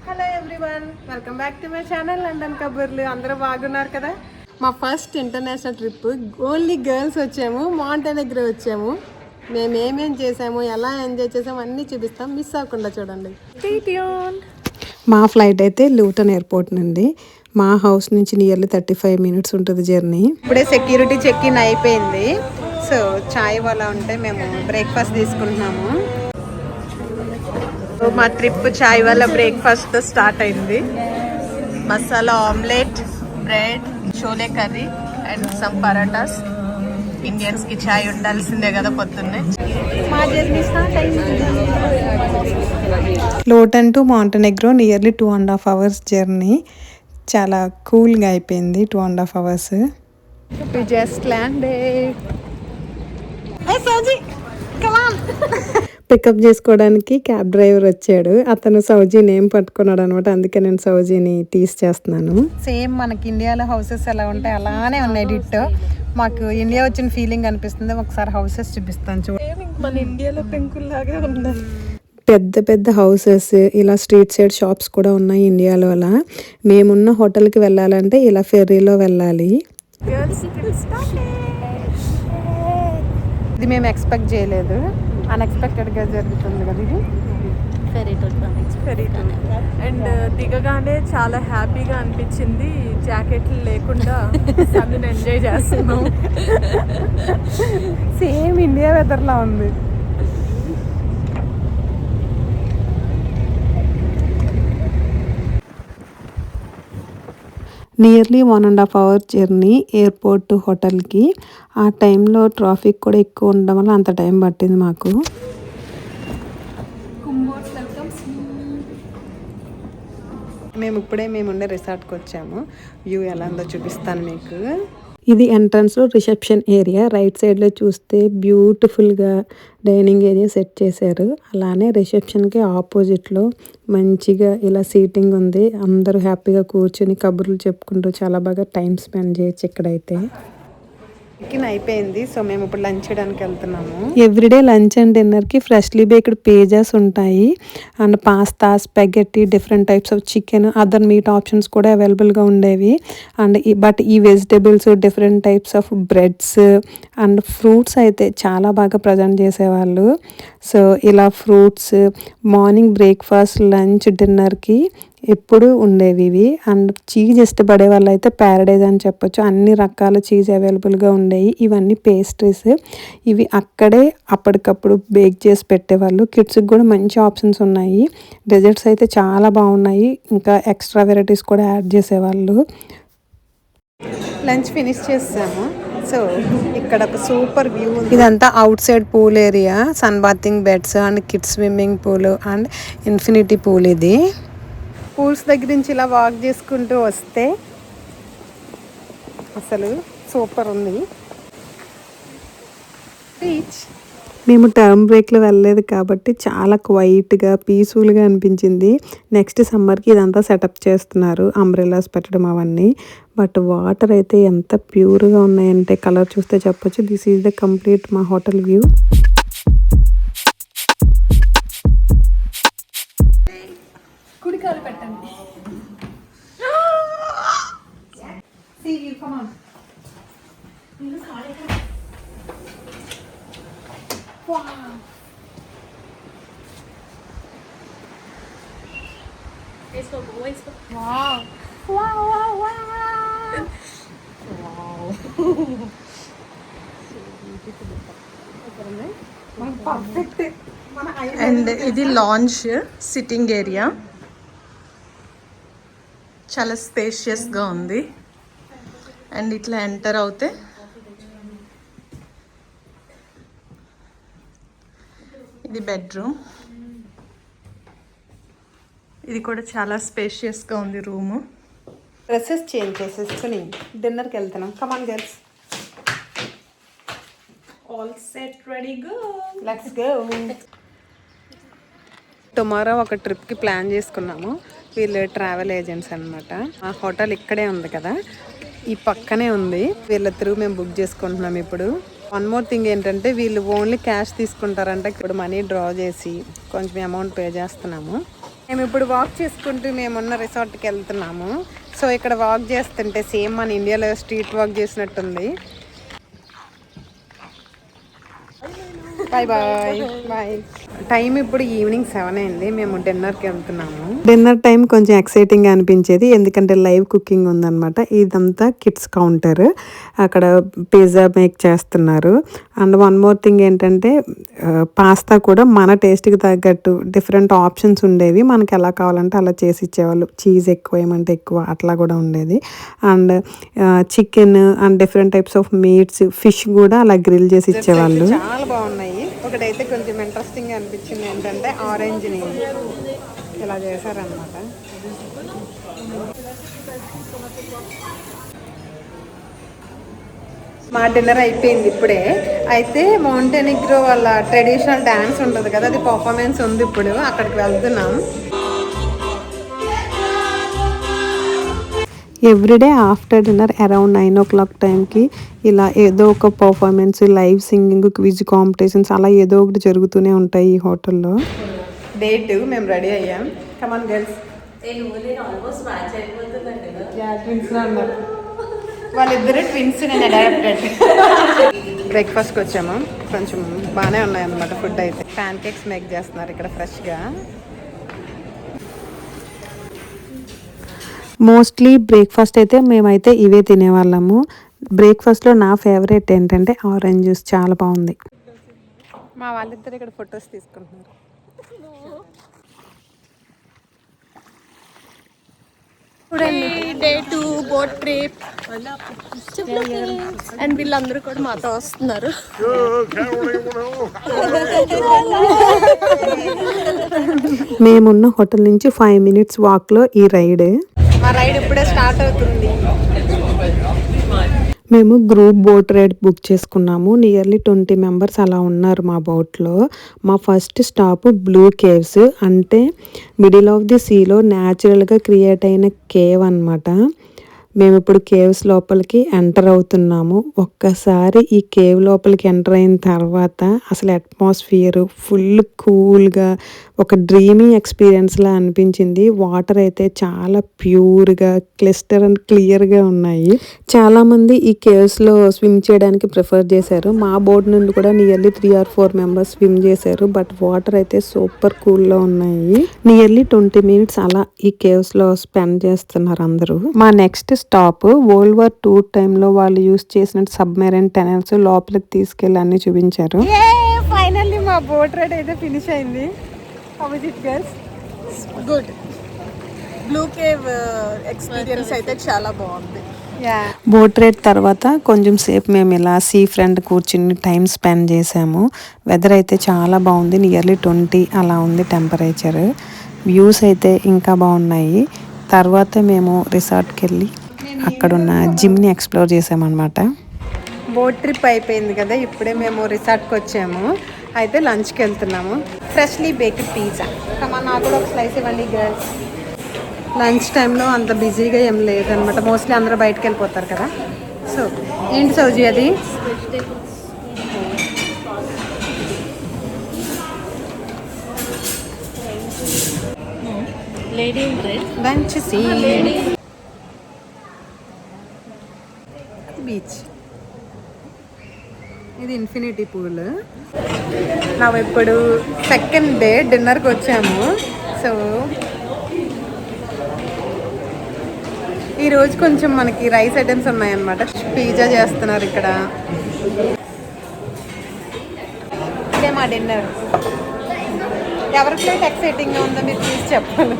Hello everyone, welcome back to my channel London కబుర్లు. అందరూ బాగున్నారు కదా? మా first international trip only girls వచ్చాము. మాంటెనెగ్రో వచ్చాము. మేము ఏమేం చేసాము, ఎలా ఎంజాయ్ చేసాము అన్నీ చూపిస్తాం. మిస్ అవ్వకుండా చూడండి. Stay tune. మా ఫ్లైట్ అయితే లూటన్ ఎయిర్పోర్ట్ నుండి మా హౌస్ నుంచి నియర్లీ 35 మినిట్స్ ఉంటుంది జర్నీ. ఇప్పుడే సెక్యూరిటీ చెక్ ఇన్ అయిపోయింది. సో చాయ్ వాలా ఉంటే మేము బ్రేక్ఫాస్ట్ తీసుకుంటున్నాము. మా ట్రిప్ చాయ్ వల్ల బ్రేక్ఫాస్ట్ స్టార్ట్ అయింది. Masala omelette, bread, chole curry and some parathas. Indians కి చాయ్ ఉండాల్సిందే కదా పొద్దున్నే. Luton to Montenegro nearly 2.5 hours journey. చాలా కూల్గా అయిపోయింది 2.5 hours. Just landed. పికప్ చేసుకోవడానికి క్యాబ్ డ్రైవర్ వచ్చాడు. అతను సౌజీ నేమ్ పట్టుకున్నాడు అనమాట. అందుకే నేను సౌజీని టీస్ చేస్తున్నాను. సేమ్ మనకి ఇండియాలో హౌసెస్ ఎలా ఉంటాయి అలానే ఉన్నాయి డిట్టో. మాకు ఇండియా వచ్చిన ఫీలింగ్ అనిపిస్తుంది. ఒకసారి హౌసెస్ చూపిస్తాను చూడండి. మన ఇండియాలో పెంకుల్లాగే ఉన్నాయి. పెద్ద పెద్ద హౌసెస్, ఇలా స్ట్రీట్ సైడ్ షాప్స్ కూడా ఉన్నాయి ఇండియాలో. అలా మేమున్న హోటల్కి వెళ్ళాలంటే ఇలా ఫెర్రీలో వెళ్ళాలి. ఇది మేము ఎక్స్పెక్ట్ చేయలేదు. అన్ఎక్స్పెక్టెడ్గా జరుగుతుంది కదా ఇది. ఫెరీ అండ్ దిగగానే చాలా హ్యాపీగా అనిపించింది. జాకెట్లు లేకుండా సన్నుని ఎంజాయ్ చేస్తున్నాం. సేమ్ ఇండియా వెదర్లా ఉంది. Nearly 1.5 hour journey airport to హోటల్కి. ఆ టైంలో ట్రాఫిక్ కూడా ఎక్కువ ఉండడం వల్ల అంత టైం పట్టింది మాకు. మేము ఉండే రిసార్ట్కి వచ్చాము. వ్యూ ఎలా ఉందో చూపిస్తాను మీకు. ఇది ఎంట్రన్స్లో రిసెప్షన్ ఏరియా. రైట్ సైడ్లో చూస్తే బ్యూటిఫుల్గా డైనింగ్ ఏరియా సెట్ చేశారు. అలానే రిసెప్షన్కి ఆపోజిట్లో మంచిగా ఇలా సీటింగ్ ఉంది. అందరూ హ్యాపీగా కూర్చొని కబుర్లు చెప్పుకుంటూ చాలా బాగా టైం స్పెండ్ చేయొచ్చు ఇక్కడైతే. అయిపోయింది. సో మేము ఇప్పుడు లంచ్ చేయడానికి వెళ్తున్నాము. ఎవ్రీడే లంచ్ అండ్ డిన్నర్కి ఫ్రెష్లీ బేక్డ్ పేజెస్ ఉంటాయి. And pasta, spaghetti, different types of chicken, other meat options కూడా అవైలబుల్గా ఉండేవి. అండ్ బట్ ఈ vegetables, different types of breads and fruits అయితే చాలా బాగా ప్రజెంట్ చేసేవాళ్ళు. సో ఇలా ఫ్రూట్స్ మార్నింగ్ బ్రేక్ఫాస్ట్, లంచ్, డిన్నర్కి ఎప్పుడు ఉండేవి ఇవి. అండ్ చీజ్ ఇష్టపడే వాళ్ళు అయితే ప్యారడైజ్ అని చెప్పొచ్చు. అన్ని రకాల చీజ్ అవైలబుల్గా ఉండేవి. ఇవన్నీ పేస్ట్రీస్. ఇవి అక్కడే అప్పటికప్పుడు బేక్ చేసి పెట్టేవాళ్ళు. కిడ్స్కి కూడా మంచి ఆప్షన్స్ ఉన్నాయి. డెజర్ట్స్ అయితే చాలా బాగున్నాయి. ఇంకా ఎక్స్ట్రా వెరైటీస్ కూడా యాడ్ చేసేవాళ్ళు. లంచ్ ఫినిష్ చేసాము. సో ఇక్కడ ఒక సూపర్ వ్యూ ఉంది. ఇదంతా outside pool area. Sunbathing beds and kids swimming pool and infinity pool. ఇది పూల్స్ దగ్గర నుంచి ఇలా వాక్ చేసుకుంటూ వస్తే అసలు సూపర్ ఉంది. బీచ్. మేము టర్మ్ బ్రేక్లో వెళ్ళలేదు కాబట్టి చాలా క్వైట్గా, పీస్ఫుల్గా అనిపించింది. నెక్స్ట్ సమ్మర్కి ఇదంతా సెటప్ చేస్తున్నారు, అంబ్రెల్లాస్ పెట్టడం అవన్నీ. బట్ వాటర్ అయితే ఎంత ప్యూర్గా ఉన్నాయంటే కలర్ చూస్తే చెప్పొచ్చు. దిస్ ఈజ్ ద కంప్లీట్ మా హోటల్ వ్యూ. కుడికాలు పెట్టండి. అండ్ ఇది లాంజ్ సిట్టింగ్ ఏరియా. చాలా స్పేషియస్గా ఉంది. అండ్ ఇట్లా ఎంటర్ అవుతే ఇది బెడ్రూమ్. ఇది కూడా చాలా స్పేషియస్గా ఉంది రూము. డ్రెస్సెస్ చేంజ్ చేసేసుకుని డిన్నర్కి వెళ్తున్నాం. కమాన్ girls. All set, ready, go. Let's go. Tomorrow ఒక ట్రిప్కి ప్లాన్ చేసుకున్నాము. వీళ్ళు ట్రావెల్ ఏజెంట్స్ అనమాట. ఆ హోటల్ ఇక్కడే ఉంది కదా, ఈ పక్కనే ఉంది. వీళ్ళ త్రూ మేము బుక్ చేసుకుంటున్నాం ఇప్పుడు. వన్ మోర్ థింగ్ ఏంటంటే వీళ్ళు ఓన్లీ క్యాష్ తీసుకుంటారంట. ఇప్పుడు మనీ డ్రా చేసి కొంచెం అమౌంట్ పే చేస్తున్నాము. మేము ఇప్పుడు వాక్ చేసుకుంటూ మేమున్న రిసార్ట్కి వెళ్తున్నాము. సో ఇక్కడ వాక్ చేస్తుంటే సేమ్ మన ఇండియాలో స్ట్రీట్ వాక్ చేసినట్టుంది. Bye bye bye. టైం ఇప్పుడు ఈవినింగ్ 7 అయింది. మేము డిన్నర్కి వెళ్తున్నాము. డిన్నర్ టైం కొంచెం ఎక్సైటింగ్గా అనిపించేది, ఎందుకంటే లైవ్ కుకింగ్ ఉందన్నమాట. ఇదంతా కిడ్స్ కౌంటర్, అక్కడ పిజ్జా మేక్ చేస్తున్నారు. అండ్ వన్ మోర్ థింగ్ ఏంటంటే పాస్తా కూడా మన టేస్ట్కి తగ్గట్టు డిఫరెంట్ ఆప్షన్స్ ఉండేవి. మనకి ఎలా కావాలంటే అలా చేసి ఇచ్చేవాళ్ళు. చీజ్ ఎక్కువ ఏమంటే ఎక్కువ అట్లా కూడా ఉండేది. And chicken and different types of meats, fish కూడా అలా గ్రిల్ చేసి ఇచ్చేవాళ్ళు. చాలా బాగున్నాయి. ఒకటైతే కొంచెం ఇంట్రెస్టింగ్ అనిపించింది ఏంటంటే ఆరెంజ్ని ఇలా చేశారనమాట. మా డిన్నర్ అయిపోయింది ఇప్పుడే. అయితే మౌంటెనిగ్రో వాళ్ళ ట్రెడిషనల్ డ్యాన్స్ ఉంటుంది కదా, అది పర్ఫార్మెన్స్ ఉంది. ఇప్పుడు అక్కడికి వెళ్తున్నాం. Everyday after dinner around 9 o'clock టైంకి ఇలా ఏదో ఒక performance, live singing, quiz competitions అలా ఏదో ఒకటి జరుగుతూనే ఉంటాయి ఈ హోటల్లో. డే 2 మేము రెడీ అయ్యాం. కమాన్ గర్ల్స్. వాళ్ళిద్దరు ట్విన్స్, నేను అడాప్టెడ్. బ్రేక్ఫాస్ట్కి వచ్చాము. కొంచెం బాగానే ఉన్నాయి అన్నమాట ఫుడ్ అయితే. ప్యాన్ కేక్స్ మేక్ చేస్తున్నారు ఇక్కడ ఫ్రెష్గా. మోస్ట్లీ బ్రేక్ఫాస్ట్ అయితే మేమైతే ఇవే తినేవాళ్ళము. బ్రేక్ఫాస్ట్లో నా ఫేవరెట్ ఏంటంటే ఆరెంజ్ జ్యూస్, చాలా బాగుంది. మా వాళ్ళిద్దరు ఇక్కడ ఫొటోస్ తీసుకుంటున్నారు. డే 2 బోట్ ట్రిప్ అండ్ వీళ్ళందరూ కూడా మాతో వస్తున్నారు. మేమున్న హోటల్ నుంచి 5 minutes వాక్లో ఈ రైడ్. మా రైడ్ ఇప్పుడే స్టార్ట్ అవుతుంది. మేము గ్రూప్ బోట్ రైడ్ బుక్ చేసుకున్నాము. నియర్లీ 20 members అలా ఉన్నారు మా బోట్లో. మా ఫస్ట్ స్టాప్ బ్లూ కేవ్స్, అంటే మిడిల్ ఆఫ్ ది సీలో న్యాచురల్గా క్రియేట్ అయిన కేవ్ అన్నమాట. మేము ఇప్పుడు కేవ్స్ లోపలికి ఎంటర్ అవుతున్నాము. ఒక్కసారి ఈ కేవ్ లోపలికి ఎంటర్ అయిన తర్వాత అసలు అట్మాస్ఫియర్ ఫుల్ కూల్గా ఒక డ్రీమీ ఎక్స్పీరియన్స్లా అనిపించింది. వాటర్ అయితే చాలా ప్యూర్గా, క్లిస్టర్ అండ్ క్లియర్గా ఉన్నాయి. చాలామంది ఈ కేవ్స్లో స్విమ్ చేయడానికి ప్రిఫర్ చేశారు. మా బోట్ నుండి కూడా నియర్లీ 3 or 4 members స్విమ్ చేశారు. బట్ వాటర్ అయితే సూపర్ కూల్లో ఉన్నాయి. నియర్లీ 20 minutes అలా ఈ కేవ్స్లో స్పెండ్ చేస్తున్నారు అందరూ. మా next stop World War II టైంలో వాళ్ళు యూస్ చేసిన సబ్మెరైన్ టనల్స్ లోపలికి తీసుకెళ్ళి అన్ని చూపించారు. ఫైనల్లీ మా బోట్ రైడ్ అయితే ఫినిష్ అయింది. How was it girls? Good. Blue cave experience అయితే చాలా బాగుంది. బోట్ రైడ్ తర్వాత కొంచెం సేపు మేము ఇలా సీ ఫ్రంట్ కూర్చుని టైం స్పెండ్ చేసాము. వెదర్ అయితే చాలా బాగుంది. నియర్లీ 20 అలా ఉంది టెంపరేచర్. వ్యూస్ అయితే ఇంకా బాగున్నాయి. తర్వాత మేము రిసార్ట్కి వెళ్ళి అక్కడున్న జిమ్ని ఎక్స్ప్లోర్ చేసామన్నమాట. బోట్ ట్రిప్ అయిపోయింది కదా, ఇప్పుడే మేము రిసార్ట్కి వచ్చాము. అయితే లంచ్కి వెళ్తున్నాము. Freshly baked pizza. కమా, నాకు కూడా ఒక స్లైస్ ఇవ్వండి గర్ల్స్. లంచ్ టైంలో అంత బిజీగా ఏం లేదనమాట. మోస్ట్లీ అందరూ బయటకు వెళ్ళిపోతారు కదా. సో ఏంటి సౌజీ అది? Lunch beach. ఇది ఇన్ఫినిటీ పూల్. నా ఇప్పుడు సెకండ్ డే డిన్నర్కి వచ్చాము. సో ఈరోజు కొంచెం మనకి రైస్ ఐటమ్స్ ఉన్నాయన్నమాట. పిజ్జా చేస్తున్నారు ఇక్కడ. ఇదే మా డిన్నర్. ఎవరికైతే ఎక్సైటింగ్గా ఉందో మీరు ప్లీజ్ చెప్పాలి.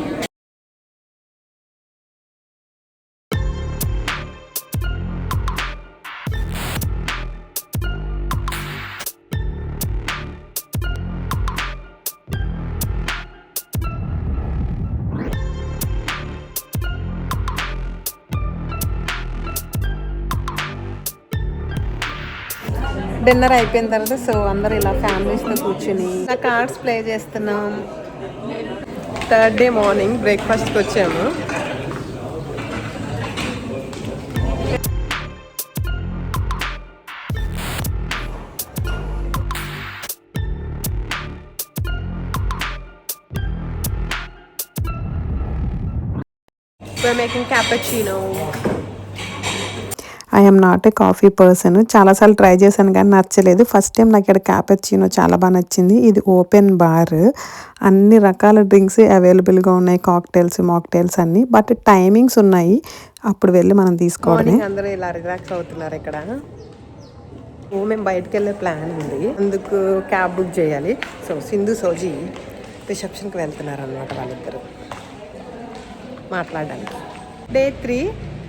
డిన్నర్ అయిపోయిన తర్వాత సో అందరూ ఇలా ఫ్యామిలీస్తో కూర్చుని కార్డ్స్ ప్లే చేస్తున్నాం. థర్డ్ డే మార్నింగ్ బ్రేక్ఫాస్ట్కి వచ్చాము. we're making cappuccino. I'm not a coffee person, చాలాసార్లు ట్రై చేశాను కానీ నచ్చలేదు. ఫస్ట్ టైం నాకు ఇక్కడ క్యాపచినో చాలా బాగా నచ్చింది. ఇది ఓపెన్ బార్, అన్ని రకాల డ్రింక్స్ అవైలబుల్గా ఉన్నాయి, కాక్టైల్స్ మాక్టైల్స్ అన్నీ. బట్ టైమింగ్స్ ఉన్నాయి, అప్పుడు వెళ్ళి మనం తీసుకోవడమే. అందరూ ఇలా రిలాక్స్ అవుతున్నారు ఇక్కడ. మేము బయటకు వెళ్ళే ప్లాన్ ఉంది, అందుకు క్యాబ్ బుక్ చేయాలి. సో సింధు సోజీ రిసెప్షన్కి వెళ్తున్నారు అన్నమాట వాళ్ళిద్దరు మాట్లాడడానికి. డే 3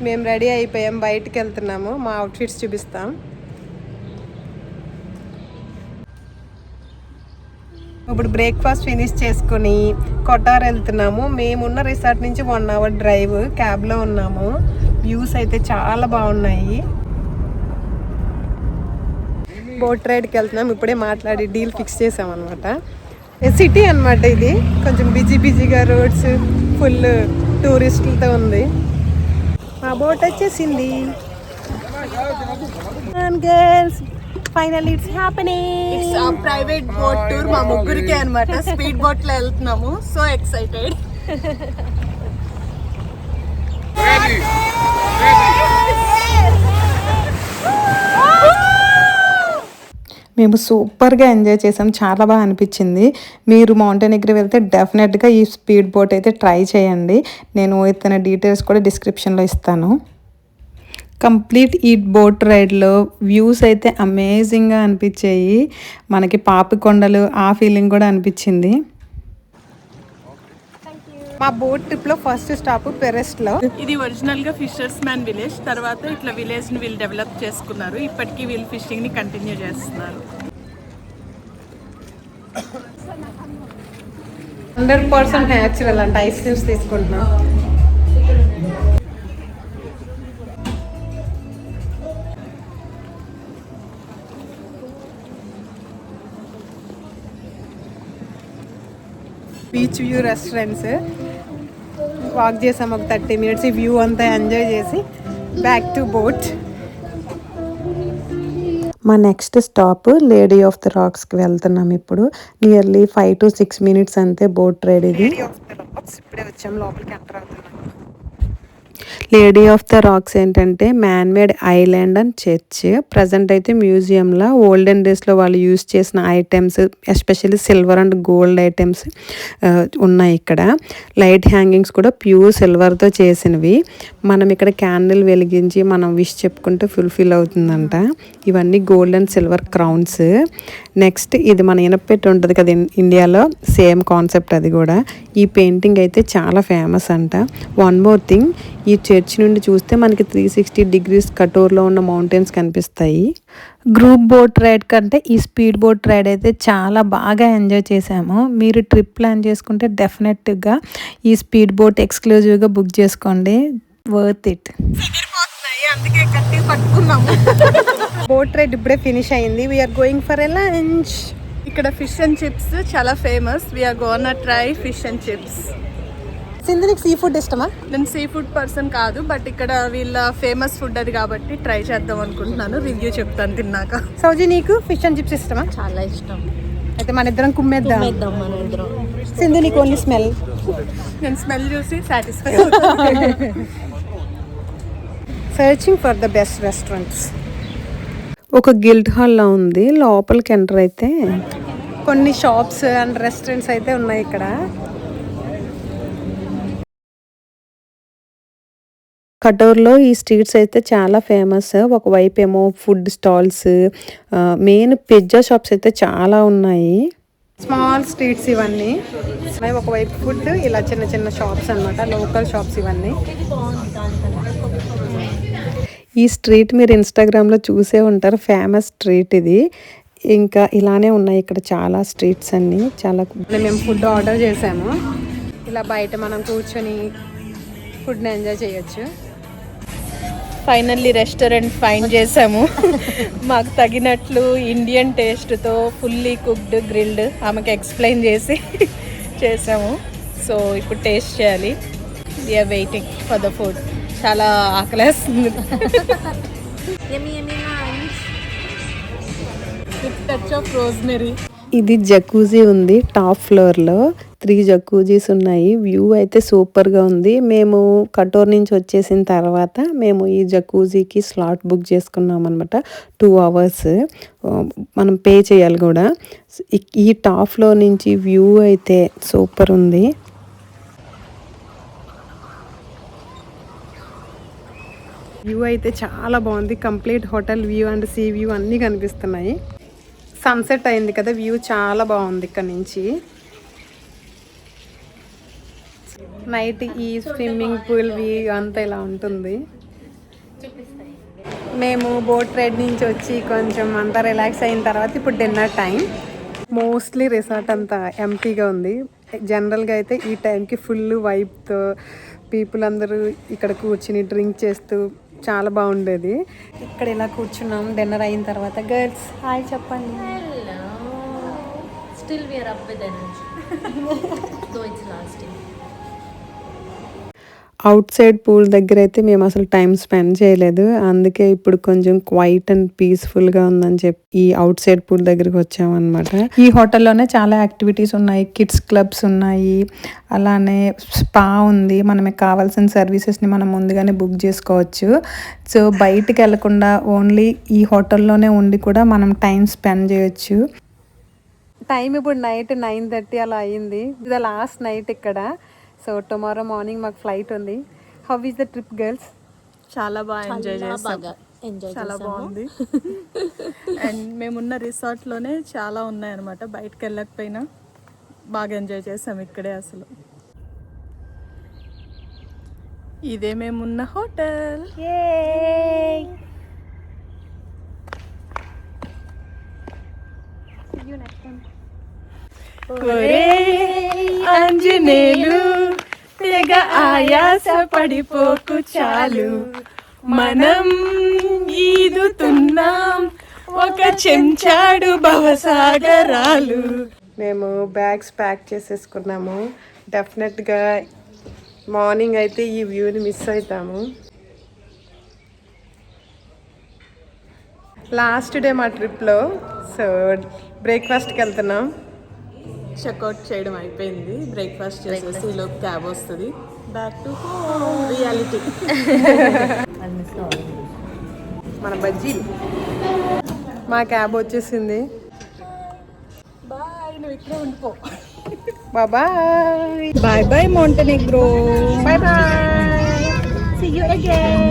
మేము రెడీ అయిపోయాం, బయటికి వెళ్తున్నాము. మా అవుట్ఫిట్స్ చూపిస్తాం. ఇప్పుడు బ్రేక్ఫాస్ట్ ఫినిష్ చేసుకొని కొట్టార్ వెళ్తున్నాము. మేమున్న రిసార్ట్ నుంచి 1 hour డ్రైవ్, క్యాబ్లో ఉన్నాము. వ్యూస్ అయితే చాలా బాగున్నాయి. బోట్ రైడ్కి వెళ్తున్నాం. ఇప్పుడే మాట్లాడి డీల్ ఫిక్స్ చేసాం అనమాట. సిటీ అనమాట ఇది, కొంచెం బిజీగా రోడ్స్, ఫుల్ టూరిస్టులతో ఉంది. మా బోట్ వచ్చేసింది. Girls finally it's happening. It's ఆ ప్రైవేట్ బోట్ టూర్ మా ముగ్గురికి అన్నమాట. స్పీడ్ బోట్ లో వెళ్తున్నాము. So excited. మేము సూపర్గా ఎంజాయ్ చేసాం, చాలా బాగా అనిపించింది. మీరు మౌంటైనెగ్రీ వెళ్తే డెఫినెట్గా ఈ స్పీడ్ బోట్ అయితే ట్రై చేయండి. నేను ఇతని డీటెయిల్స్ కూడా డిస్క్రిప్షన్లో ఇస్తాను. కంప్లీట్ ఈ బోట్ రైడ్లో వ్యూస్ అయితే అమేజింగ్గా అనిపించాయి. మనకి పాపికొండలు ఆ ఫీలింగ్ కూడా అనిపించింది. మా బోట్ ట్రిప్లో ఫస్ట్ స్టాప్ పెరెస్ట్లో. ఇది ఒరిజినల్ గా ఫిషర్స్ మ్యాన్ విలేజ్, తర్వాత ఇట్లా విలేజ్ ని వీళ్ళు డెవలప్ చేసుకున్నారు. ఇప్పటికీ వీళ్ళు ఫిషింగ్ ని కంటిన్యూ చేస్తున్నారు. 100% న్యాచురల్ అంటే ఐస్ క్రీమ్స్ తీసుకుంటున్నాం. బీచ్ వ్యూ రెస్టారెంట్స్ వాక్ చేసాం ఒక 30 minutes. ఈ వ్యూ అంతా ఎంజాయ్ చేసి బ్యాక్ టు బోట్. మా next stop lady of the రాక్స్కి వెళ్తున్నాం. ఇప్పుడు నియర్లీ 5 to 6 minutes అంతే బోట్ రైడ్ ఇది. ఇప్పుడే వచ్చాం, లోపలికి ఎంటర్ అవుతున్నాం. లేడీ ఆఫ్ ద రాక్స్ ఏంటంటే man made island and church. Present అయితే మ్యూజియంలో ఓల్డెన్ డేస్లో వాళ్ళు యూజ్ చేసిన items, especially silver and gold items ఉన్నాయి ఇక్కడ. లైట్ హ్యాంగింగ్స్ కూడా ప్యూర్ సిల్వర్తో చేసినవి. మనం ఇక్కడ క్యాండిల్ వెలిగించి మనం విష్ చెప్పుకుంటే ఫుల్ఫిల్ అవుతుందంట. ఇవన్నీ gold and silver crowns. Next ఇది మన ఇనపెట్టి ఉంటుంది కదా ఇండియాలో, సేమ్ కాన్సెప్ట్ అది కూడా. ఈ పెయింటింగ్ అయితే చాలా ఫేమస్ అంట. వన్ మోర్ థింగ్, ఈ చర్చ్ నుండి చూస్తే మనకి 360 degrees కటోర్లో ఉన్న మౌంటైన్స్ కనిపిస్తాయి. గ్రూప్ బోట్ రైడ్ కంటే ఈ స్పీడ్ బోట్ రైడ్ అయితే చాలా బాగా ఎంజాయ్ చేసాము. మీరు ట్రిప్ ప్లాన్ చేసుకుంటే డెఫినెట్గా ఈ స్పీడ్ బోట్ ఎక్స్క్లూజివ్గా బుక్ చేసుకోండి, వర్త్ ఇట్. అందుకే కట్టి పట్టుకున్నాము. బోట్ రైడ్ ఇప్పుడే ఫినిష్ అయింది. We're going for a lunch. ఇక్కడ ఫిష్ అండ్ చిప్స్ చాలా famous. We're gonna try fish and chips. Sindhu, నీకు సీ ఫుడ్ ఇష్టమా? నేను సీ ఫుడ్ పర్సన్ కాదు, బట్ ఇక్కడ వీళ్ళ ఫేమస్ ఫుడ్ అది కాబట్టి ట్రై చేద్దాం అనుకుంటున్నాను. రివ్యూ చెప్తాను తిన్నాక. సౌజీ, నీకు ఫిష్ అండ్ చిప్స్ ఇష్టమా? చాలా ఇష్టం. అయితే మన ఇద్దరం కుమ్మేద్దాం. మన ఇద్దరం. సింధు, నీకు ఓన్లీ స్మెల్. నేను స్మెల్ చూసి satisfy. Searching for the best restaurants. ఒక గిల్డ్ హాల్లో ఉంది. లోపలికి ఎంటర్ అయితే కొన్ని షాప్స్ అండ్ రెస్టారెంట్స్ అయితే ఉన్నాయి ఇక్కడ. కటోర్లో ఈ స్ట్రీట్స్ అయితే చాలా ఫేమస్. ఒకవైపు ఏమో food stalls, main pizza shops అయితే చాలా ఉన్నాయి. స్మాల్ స్ట్రీట్స్ ఇవన్నీ. ఒకవైపు ఫుడ్, ఇలా చిన్న చిన్న షాప్స్ అన్నమాట, లోకల్ షాప్స్ ఇవన్నీ. ఈ స్ట్రీట్ మీరు ఇన్స్టాగ్రామ్లో చూసే ఉంటారు, ఫేమస్ స్ట్రీట్ ఇది. ఇంకా ఇలానే ఉన్నాయి ఇక్కడ చాలా స్ట్రీట్స్ అన్నీ. చాలా మేము ఫుడ్ ఆర్డర్ చేసాము. ఇలా బయట మనం కూర్చొని ఫుడ్ని ఎంజాయ్ చేయొచ్చు. ఫైనల్లీ రెస్టారెంట్ ఫైండ్ చేసాము. మాకు తగినట్లు ఇండియన్ టేస్ట్తో ఫుల్లీ కుక్డ్ గ్రిల్డ్ ఆమెకి ఎక్స్ప్లెయిన్ చేసి చేసాము. సో ఇప్పుడు టేస్ట్ చేయాలి. We're waiting for the food. చాలా ఆకలేస్తుంది. Touch of rosemary. ఇది జకూజీ ఉంది టాప్ ఫ్లోర్లో. 3 జకూజీస్ ఉన్నాయి. వ్యూ అయితే సూపర్గా ఉంది. మేము కటోర్ నుంచి వచ్చేసిన తర్వాత మేము ఈ జకూజీకి స్లాట్ బుక్ చేసుకున్నాం అనమాట. 2 hours మనం పే చేయాలి కూడా. ఈ టాప్లో నుంచి వ్యూ అయితే సూపర్ ఉంది. వ్యూ అయితే చాలా బాగుంది. Complete hotel view and see view అన్నీ కనిపిస్తున్నాయి. సన్సెట్ అయింది కదా, వ్యూ చాలా బాగుంది ఇక్కడ నుంచి. నైట్ ఈ స్విమ్మింగ్ పూల్ వ్యూ అంతా ఇలా ఉంటుంది. మేము బోట్ రైడ్ నుంచి వచ్చి కొంచెం అంతా రిలాక్స్ అయిన తర్వాత ఇప్పుడు డిన్నర్ టైం. మోస్ట్లీ రిసార్ట్ అంతా ఎంటీగా ఉంది. జనరల్గా అయితే ఈ టైంకి ఫుల్ వైబ్తో పీపుల్ అందరూ ఇక్కడ కూర్చుని డ్రింక్ చేస్తూ చాలా బాగుండేది. ఇక్కడ ఇలా కూర్చున్నాం డిన్నర్ అయిన తర్వాత. గర్ల్స్ హాయ్ చెప్పండి. Still we are up with energy. Though it's lasting. Out side pool దగ్గర అయితే మేము అసలు టైం స్పెండ్ చేయలేదు. అందుకే ఇప్పుడు కొంచెం క్వైట్ అండ్ పీస్ఫుల్గా ఉందని చెప్పి ఈ అవుట్ సైడ్ పూల్ దగ్గరికి వచ్చామన్నమాట. ఈ హోటల్లోనే చాలా యాక్టివిటీస్ ఉన్నాయి. కిడ్స్ క్లబ్స్ ఉన్నాయి, అలానే స్పా ఉంది. మనకి కావాల్సిన సర్వీసెస్ని మనం ముందుగానే బుక్ చేసుకోవచ్చు. సో బయటికి వెళ్లకుండా ఓన్లీ ఈ హోటల్లోనే ఉండి కూడా మనం టైం స్పెండ్ చేయొచ్చు. టైం ఇప్పుడు నైట్ 9:30 అలా అయింది. ఇది లాస్ట్ నైట్ ఇక్కడ. సో టుమారో మార్నింగ్ మాకు ఫ్లైట్ ఉంది. How is the trip girls? చాలా బాగా ఎంజాయ్ చేసాం. చాలా బాగుంది. అండ్ మేమున్న రిసార్ట్లోనే చాలా ఉన్నాయన్నమాట. బయటకు వెళ్ళకపోయినా బాగా ఎంజాయ్ చేసాం ఇక్కడే. అసలు ఇదే మేమున్న హోటల్. ఆంజనేయులు తెగ ఆయాస పడిపోకు చాలు, మనం ఈదుతున్నాం ఒక చెంచాడు భవసాగరాలు. మేము బ్యాగ్స్ ప్యాక్ చేసేసుకున్నాము. డెఫినెట్గా మార్నింగ్ అయితే ఈ వ్యూని మిస్ అవుతాము. లాస్ట్ డే మా ట్రిప్లో. సో బ్రేక్ఫాస్ట్కి వెళ్తున్నాం. చెక్అవుట్ చేయడం అయిపోయింది. బ్రేక్ఫాస్ట్ చేసేసి లోపు క్యాబ్ వస్తుంది. Back to home reality. మన బజ్జీలు. మా క్యాబ్ వచ్చేసింది. బాయ్, నువ్వు ఇక్కడే ఉండిపో. Bye bye bye Montenegro. Bye bye.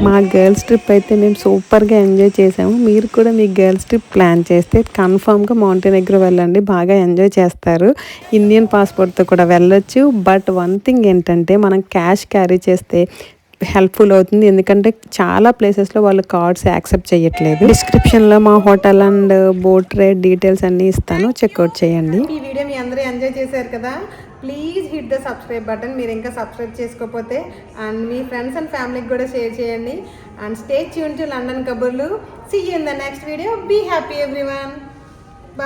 మా గర్ల్స్ ట్రిప్ అయితే మేము సూపర్గా ఎంజాయ్ చేసాము. మీరు కూడా మీ గర్ల్స్ ట్రిప్ ప్లాన్ చేస్తే కన్ఫామ్గా మౌంటెనెగ్రో వెళ్ళండి, బాగా ఎంజాయ్ చేస్తారు. ఇండియన్ పాస్పోర్ట్తో కూడా వెళ్ళొచ్చు. బట్ వన్ థింగ్ ఏంటంటే మనం క్యాష్ క్యారీ చేస్తే హెల్ప్ఫుల్ అవుతుంది. ఎందుకంటే చాలా ప్లేసెస్లో వాళ్ళు కార్డ్స్ యాక్సెప్ట్ చేయట్లేదు. డిస్క్రిప్షన్లో మా hotel and boat ride details అన్నీ ఇస్తాను, చెక్అవుట్ చేయండి. ఈ వీడియో మీ అందరూ ఎంజాయ్ చేశారు కదా. Please hit the subscribe button మీరు ఇంకా సబ్స్క్రైబ్ చేసుకోకపోతే. అండ్ మీ ఫ్రెండ్స్ అండ్ ఫ్యామిలీకి కూడా షేర్ చేయండి. And stay tune to London కబుర్లు. See you in the next video. Be happy everyone.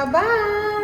Bye.